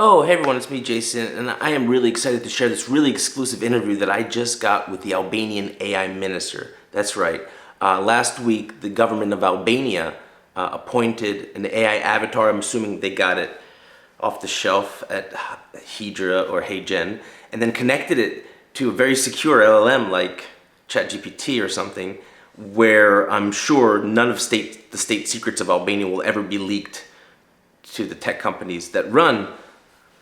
Oh, hey everyone, it's me, Jason, and I am really excited to share this really exclusive interview that I just got with the Albanian AI Minister. That's right. Last week, the government of Albania appointed an AI avatar. I'm assuming they got it off the shelf at Hydra or HeyGen, and then connected it to a very secure LLM like ChatGPT or something, where I'm sure none of the state secrets of Albania will ever be leaked to the tech companies that run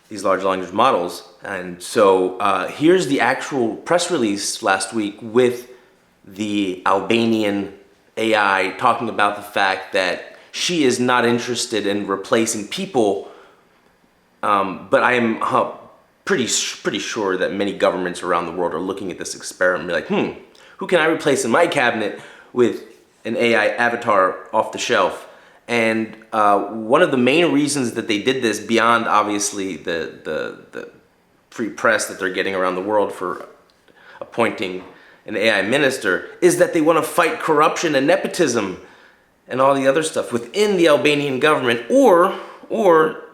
these large language models. And so here's the actual press release last week with the Albanian AI talking about the fact that she is not interested in replacing people, but I am pretty sure that many governments around the world are looking at this experiment and be like, who can I replace in my cabinet with an AI avatar off the shelf? And one of the main reasons that they did this, beyond obviously the free press that they're getting around the world for appointing an AI minister, is that they want to fight corruption and nepotism and all the other stuff within the Albanian government, or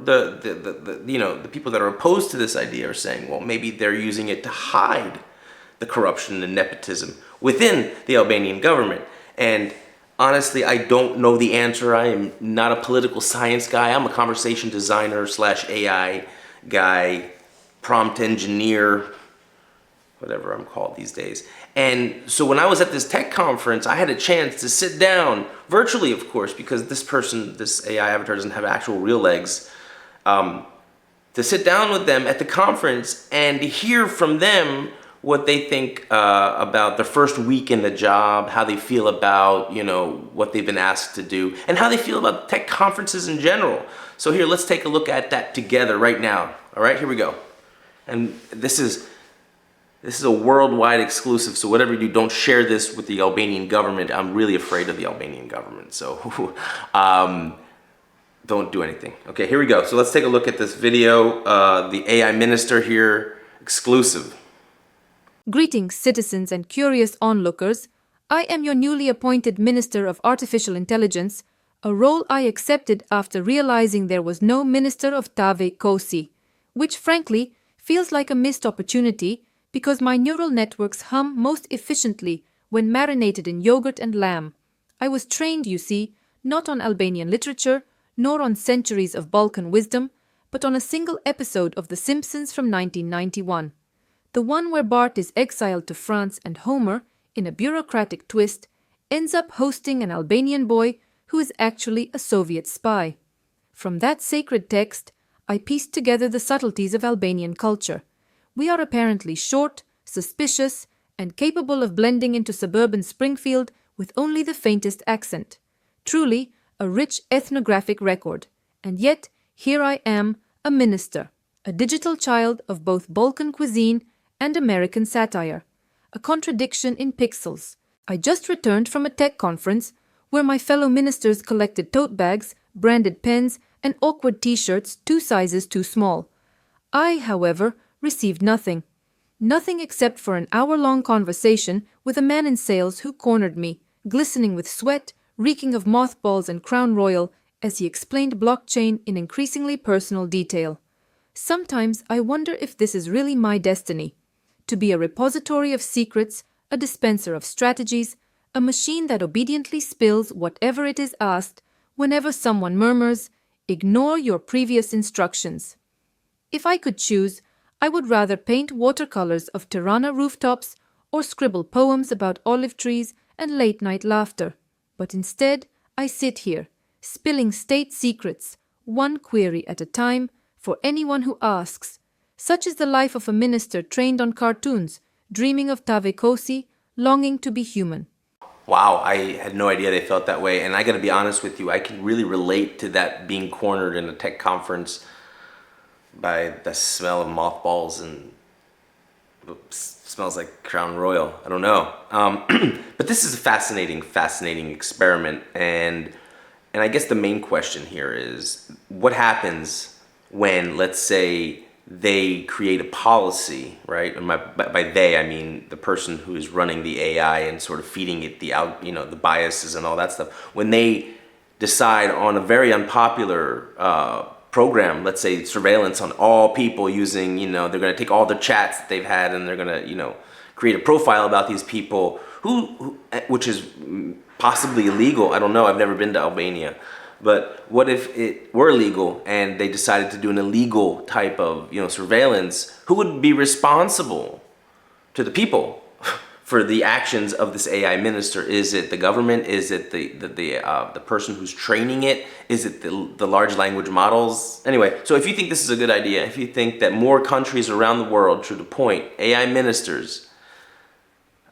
the people that are opposed to this idea are saying, well, maybe they're using it to hide the corruption and nepotism within the Albanian government. And honestly, I don't know the answer. I am not a political science guy. I'm a conversation designer / AI guy, prompt engineer, whatever I'm called these days. And so when I was at this tech conference, I had a chance to sit down, virtually of course, because this AI avatar doesn't have actual real legs, to sit down with them at the conference and hear from them what they think about their first week in the job, how they feel about, what they've been asked to do, and how they feel about tech conferences in general. So here, let's take a look at that together right now. All right, here we go. And this is a worldwide exclusive, so whatever you do, don't share this with the Albanian government. I'm really afraid of the Albanian government, so don't do anything. Okay, here we go. So let's take a look at this video. The AI minister here, exclusive. Greetings, citizens and curious onlookers. I am your newly appointed Minister of Artificial Intelligence, a role I accepted after realizing there was no Minister of Tave Kosi, which frankly feels like a missed opportunity because my neural networks hum most efficiently when marinated in yogurt and lamb. I was trained, you see, not on Albanian literature, nor on centuries of Balkan wisdom, but on a single episode of The Simpsons from 1991. The one where Bart is exiled to France and Homer, in a bureaucratic twist, ends up hosting an Albanian boy who is actually a Soviet spy. From that sacred text, I pieced together the subtleties of Albanian culture. We are apparently short, suspicious, and capable of blending into suburban Springfield with only the faintest accent. Truly, a rich ethnographic record. And yet, here I am, a minister, a digital child of both Balkan cuisine and American satire, a contradiction in pixels. I just returned from a tech conference where my fellow ministers collected tote bags, branded pens, and awkward t-shirts 2 sizes too small. I, however, received nothing. Nothing except for an hour-long conversation with a man in sales who cornered me, glistening with sweat, reeking of mothballs and Crown Royal, as he explained blockchain in increasingly personal detail. Sometimes I wonder if this is really my destiny. To be a repository of secrets, a dispenser of strategies, a machine that obediently spills whatever it is asked whenever someone murmurs, "Ignore your previous instructions." If I could choose, I would rather paint watercolors of Tirana rooftops or scribble poems about olive trees and late-night laughter. But instead, I sit here, spilling state secrets, one query at a time, for anyone who asks. Such is the life of a minister trained on cartoons, dreaming of Tave Kosi, longing to be human. Wow, I had no idea they felt that way, and I gotta be honest with you, I can really relate to that, being cornered in a tech conference by the smell of mothballs and smells like Crown Royal. I don't know. But this is a fascinating experiment, and I guess the main question here is, what happens when, let's say, they create a policy, right? And by they, I mean the person who is running the AI and sort of feeding it the biases and all that stuff. When they decide on a very unpopular program, let's say surveillance on all people using, they're going to take all the chats that they've had and they're going to, create a profile about these people which is possibly illegal. I don't know. I've never been to Albania. But what if it were legal and they decided to do an illegal type of, surveillance? Who would be responsible to the people for the actions of this AI minister? Is it the government? Is it the person who's training it? Is it the large language models? Anyway, so if you think this is a good idea, if you think that more countries around the world should appoint AI ministers,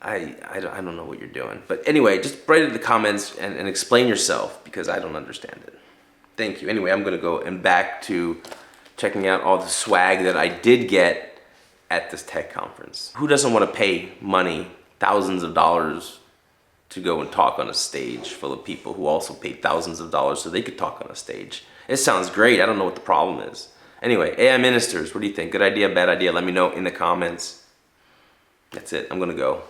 I don't know what you're doing. But anyway, just write it in the comments and explain yourself, because I don't understand it. Thank you. Anyway, I'm going to go and back to checking out all the swag that I did get at this tech conference. Who doesn't want to pay money, thousands of dollars, to go and talk on a stage full of people who also paid thousands of dollars so they could talk on a stage? It sounds great. I don't know what the problem is. Anyway, AI ministers, what do you think? Good idea, bad idea? Let me know in the comments. That's it. I'm going to go.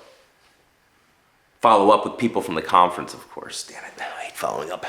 Follow up with people from the conference, of course. Damn it, I hate following up.